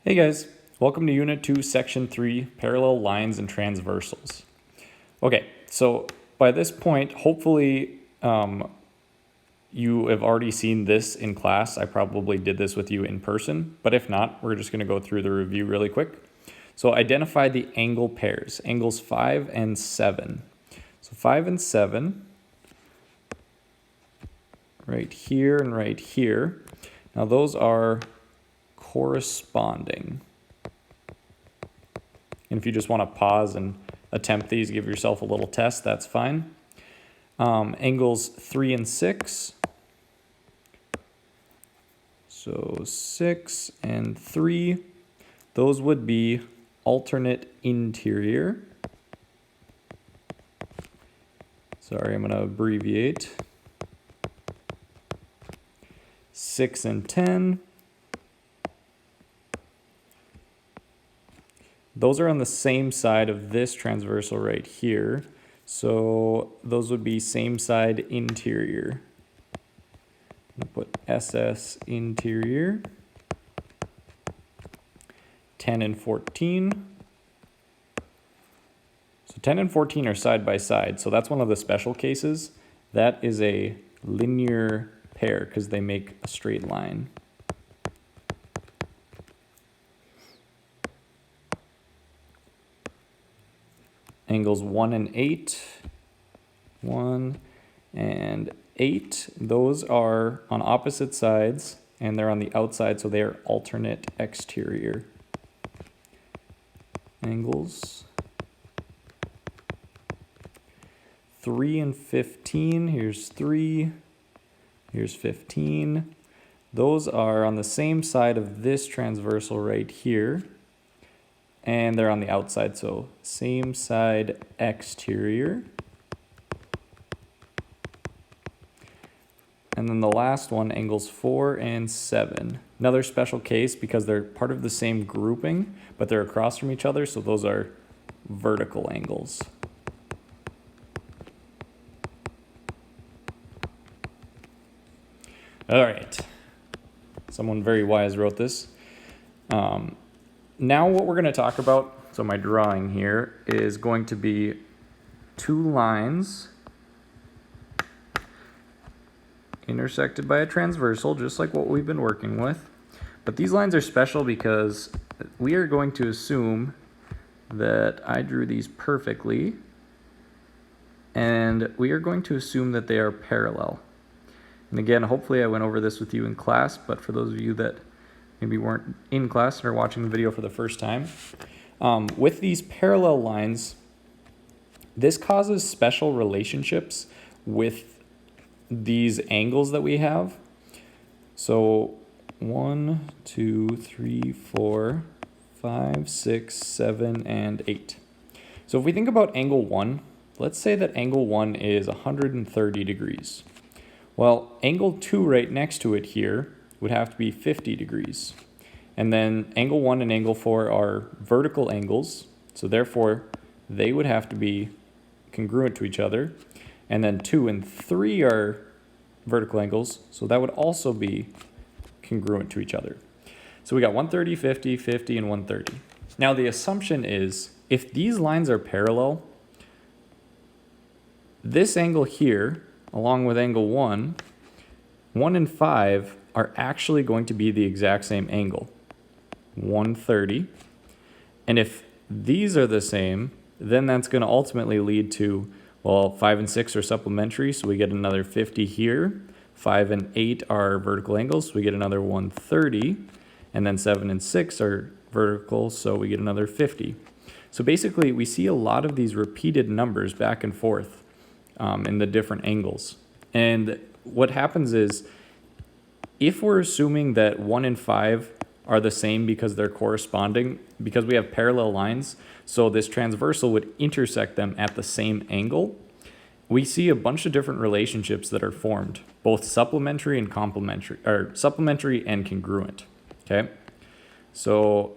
Hey guys, welcome to Unit 2, Section 3, Parallel Lines and Transversals. Okay, so by this point, hopefully you have already seen this in class. I probably did this with you in person, but if not, we're just going to go through the review really quick. So identify the angle pairs, angles 5 and 7. So 5 and 7, right here and right here. Now those are corresponding. And if you just want to pause and attempt these, give yourself a little test, that's fine. Angles 3 and 6. So 6 and 3, those would be alternate interior. Sorry, I'm going to abbreviate. 6 and 10. Those are on the same side of this transversal right here. So those would be same side interior. I'll put SS interior. 10 and 14. So 10 and 14 are side by side. So that's one of the special cases. That is a linear pair because they make a straight line. Angles 1 and 8, 1 and 8, those are on opposite sides and they're on the outside, so they are alternate exterior. Angles 3 and 15, here's 3, here's 15. Those are on the same side of this transversal right here. And they're on the outside, so same side exterior. And then the last one, angles 4 and 7. Another special case because they're part of the same grouping, but they're across from each other, so those are vertical angles. All right, someone very wise wrote this. Now what we're going to talk about, so my drawing here, is going to be two lines intersected by a transversal, just like what we've been working with. But these lines are special because we are going to assume that I drew these perfectly, and we are going to assume that they are parallel. And again, hopefully I went over this with you in class, but for those of you that maybe weren't in class and are watching the video for the first time. With these parallel lines, this causes special relationships with these angles that we have. So 1, 2, 3, 4, 5, 6, 7, and 8. So if we think about angle 1, let's say that angle 1 is 130 degrees. Well, angle 2 right next to it here would have to be 50 degrees. And then angle 1 and angle 4 are vertical angles, so therefore they would have to be congruent to each other. And then 2 and 3 are vertical angles, so that would also be congruent to each other. So we got 130, 50, 50, and 130. Now the assumption is if these lines are parallel, this angle here, along with angle 1, 1 and 5 are actually going to be the exact same angle, 130. And if these are the same, then that's going to ultimately lead to, well, 5 and 6 are supplementary, so we get another 50 here. 5 and 8 are vertical angles, so we get another 130. And then 7 and 6 are vertical, so we get another 50. So basically, we see a lot of these repeated numbers back and forth in the different angles. And what happens is, if we're assuming that 1 and 5 are the same because they're corresponding, because we have parallel lines, so this transversal would intersect them at the same angle, we see a bunch of different relationships that are formed, both supplementary and complementary, or supplementary and congruent, okay? So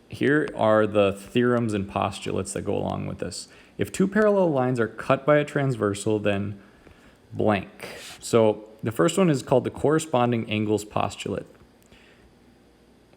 here are the theorems and postulates that go along with this. If two parallel lines are cut by a transversal, then blank. So the first one is called the corresponding angles postulate.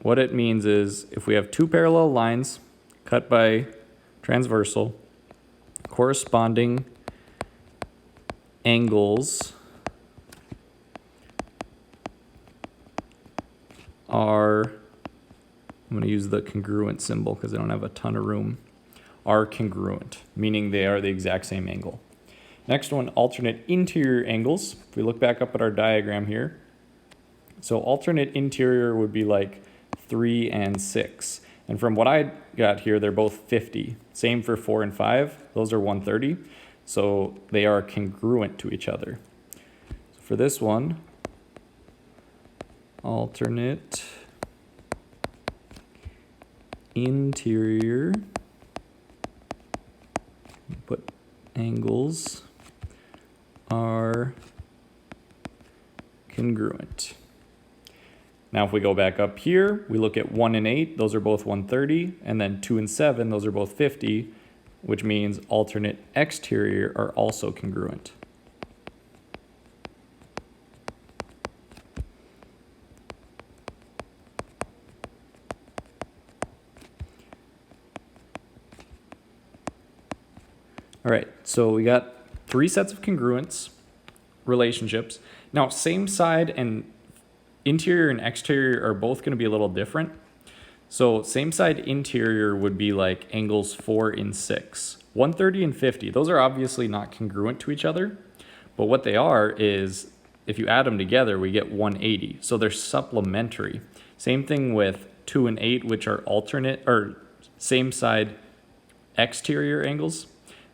what it means is if we have two parallel lines cut by transversal, corresponding angles are, I'm going to use the congruent symbol because I don't have a ton of room, are congruent, meaning they are the exact same angle. Next one, alternate interior angles. If we look back up at our diagram here, so alternate interior would be like 3 and 6. And from what I got here, they're both 50. Same for 4 and 5. Those are 130. So they are congruent to each other. So for this one, alternate interior, put angles are congruent. Now if we go back up here, we look at 1 and 8, those are both 130, and then 2 and 7, those are both 50, which means alternate exterior are also congruent. All right, so we got 3 sets of congruence relationships. Now, same side and interior and exterior are both going to be a little different. So same side interior would be like angles 4 and 6. 130 and 50, those are obviously not congruent to each other, but what they are is if you add them together, we get 180. So they're supplementary. Same thing with 2 and 8, which are alternate or same side exterior angles.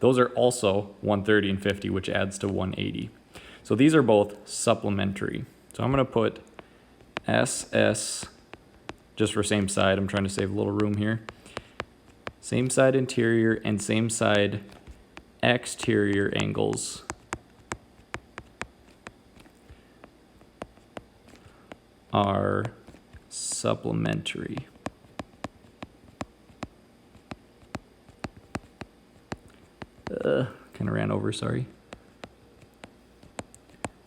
Those are also 130 and 50, which adds to 180. So these are both supplementary. So I'm going to put SS just for same side. I'm trying to save a little room here. Same side interior and same side exterior angles are supplementary. Kind of ran over, sorry.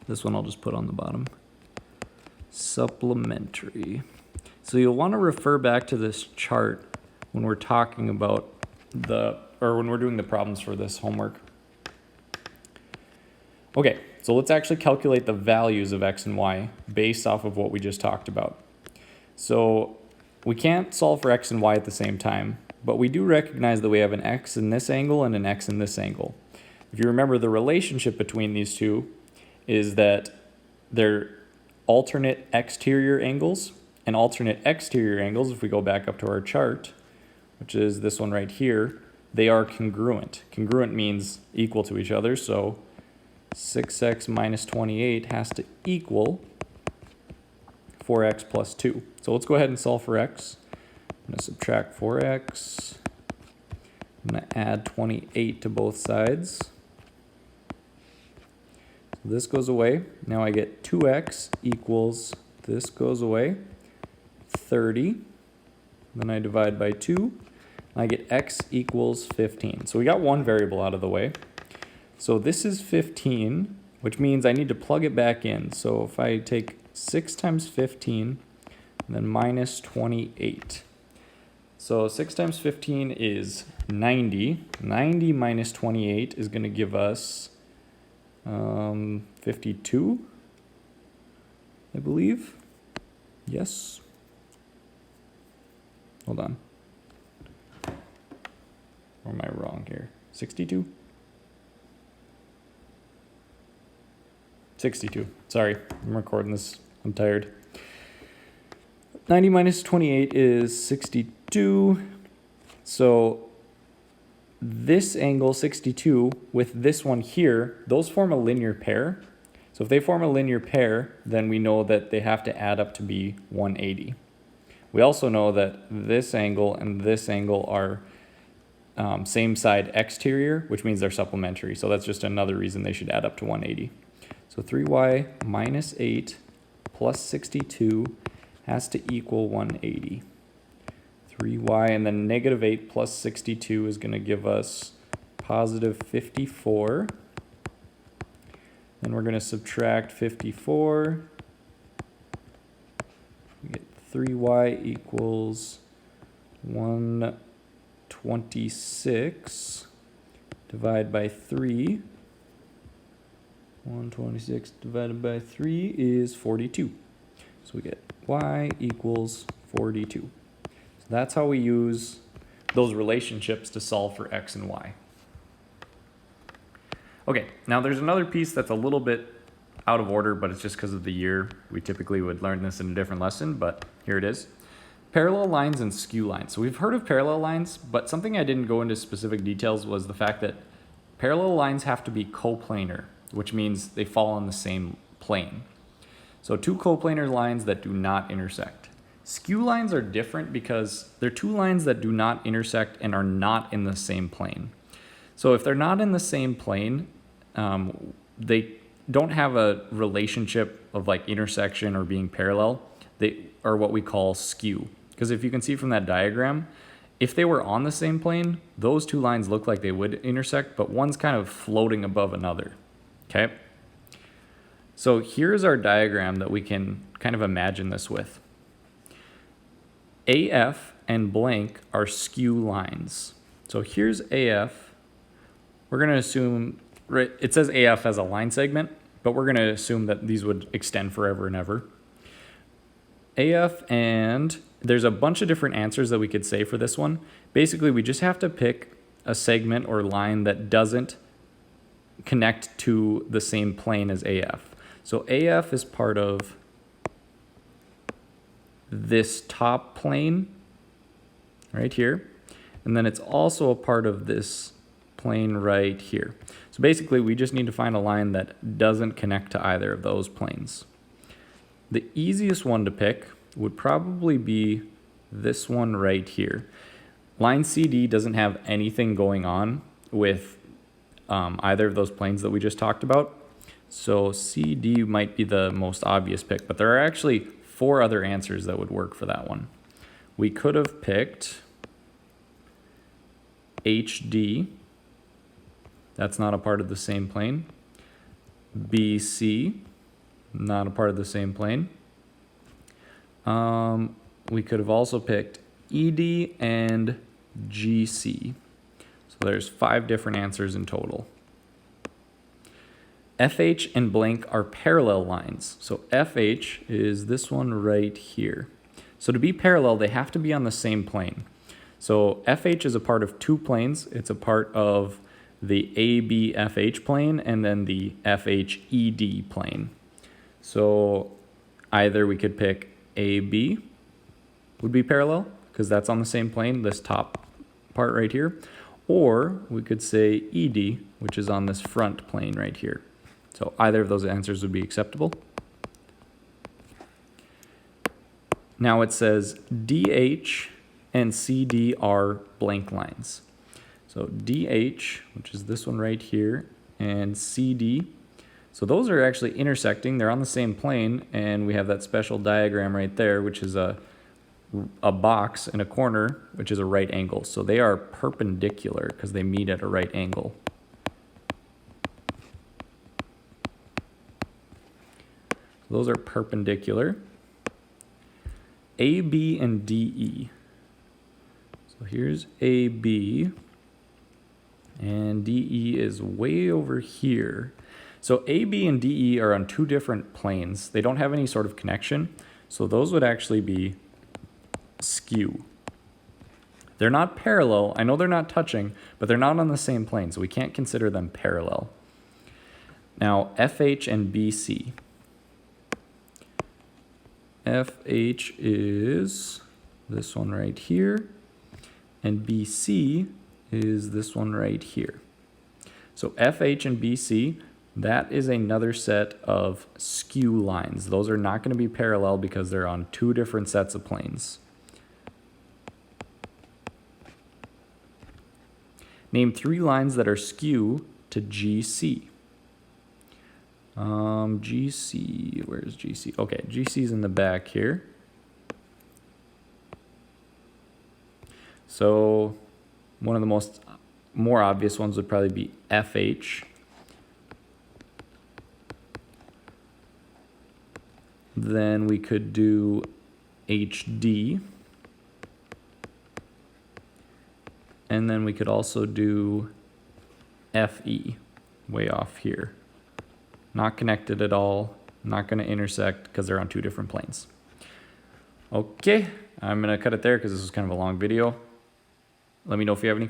This one I'll just put on the bottom. Supplementary. So you'll want to refer back to this chart when we're talking about when we're doing the problems for this homework. Okay, so let's actually calculate the values of x and y based off of what we just talked about. So we can't solve for x and y at the same time, but we do recognize that we have an x in this angle and an x in this angle. If you remember, the relationship between these two is that they're alternate exterior angles, and alternate exterior angles, if we go back up to our chart, which is this one right here, they are congruent. Congruent means equal to each other, so 6x minus 28 has to equal 4x plus 2. So let's go ahead and solve for x. I'm going to subtract 4x. I'm going to add 28 to both sides. So this goes away. Now I get 2x equals, this goes away, 30. Then I divide by 2. I get x equals 15. So we got one variable out of the way. So this is 15, which means I need to plug it back in. So if I take 6 times 15, and then minus 28. So 6 times 15 is 90. 90 minus 28 is going to give us 52, I believe. Yes. Hold on. Or am I wrong here? 62? 62. Sorry, I'm recording this. I'm tired. 90 minus 28 is 62. So this angle, 62, with this one here, those form a linear pair. So if they form a linear pair, then we know that they have to add up to be 180. We also know that this angle and this angle are same side exterior, which means they're supplementary. So that's just another reason they should add up to 180. So 3y minus 8 plus 62 has to equal 180. 3y and then negative 8 plus 62 is going to give us positive 54. Then we're going to subtract 54. We get 3y equals 126 divided by 3. 126 divided by 3 is 42. So we get y equals 42. So that's how we use those relationships to solve for x and y. Okay, now there's another piece that's a little bit out of order, but it's just because of the year. We typically would learn this in a different lesson, but here it is. Parallel lines and skew lines. So we've heard of parallel lines, but something I didn't go into specific details was the fact that parallel lines have to be coplanar, which means they fall on the same plane. So two coplanar lines that do not intersect. Skew lines are different because they're two lines that do not intersect and are not in the same plane. So if they're not in the same plane, they don't have a relationship of like intersection or being parallel. They are what we call skew. Because if you can see from that diagram, if they were on the same plane, those two lines look like they would intersect, but one's kind of floating above another. Okay? So here's our diagram that we can kind of imagine this with. AF and blank are skew lines. So here's AF. We're going to assume, right, it says AF as a line segment, but we're going to assume that these would extend forever and ever. AF, and there's a bunch of different answers that we could say for this one. Basically, we just have to pick a segment or line that doesn't connect to the same plane as AF. So AF is part of this top plane right here, and then it's also a part of this plane right here. So basically, we just need to find a line that doesn't connect to either of those planes. The easiest one to pick would probably be this one right here. Line CD doesn't have anything going on with either of those planes that we just talked about. So CD might be the most obvious pick, but there are actually 4 other answers that would work for that one. We could have picked HD. That's not a part of the same plane. BC, not a part of the same plane. We could have also picked ED and GC. So there's 5 different answers in total. FH and blank are parallel lines. So FH is this one right here. So to be parallel, they have to be on the same plane. So FH is a part of 2 planes. It's a part of the ABFH plane and then the FHED plane. So either we could pick AB would be parallel because that's on the same plane, this top part right here, or we could say ED, which is on this front plane right here. So either of those answers would be acceptable. Now it says DH and CD are blank lines. So DH, which is this one right here, and CD, so those are actually intersecting. They're on the same plane, and we have that special diagram right there, which is a box in a corner, which is a right angle. So they are perpendicular because they meet at a right angle. So those are perpendicular. AB and DE. So here's AB, and DE is way over here. So AB and DE are on 2 different planes. They don't have any sort of connection, so those would actually be skew. They're not parallel. I know they're not touching, but they're not on the same plane, so we can't consider them parallel. Now, FH and BC. FH is this one right here, and BC is this one right here. So FH and BC, that is another set of skew lines. Those are not going to be parallel because they're on 2 different sets of planes. Name 3 lines that are skew to GC. GC, where's GC? Okay, GC's in the back here. So one of the more obvious ones would probably be FH. Then we could do HD. And then we could also do FE, way off here. Not connected at all, not going to intersect because they're on two different planes. Okay, I'm going to cut it there because this is kind of a long video. Let me know if you have any questions.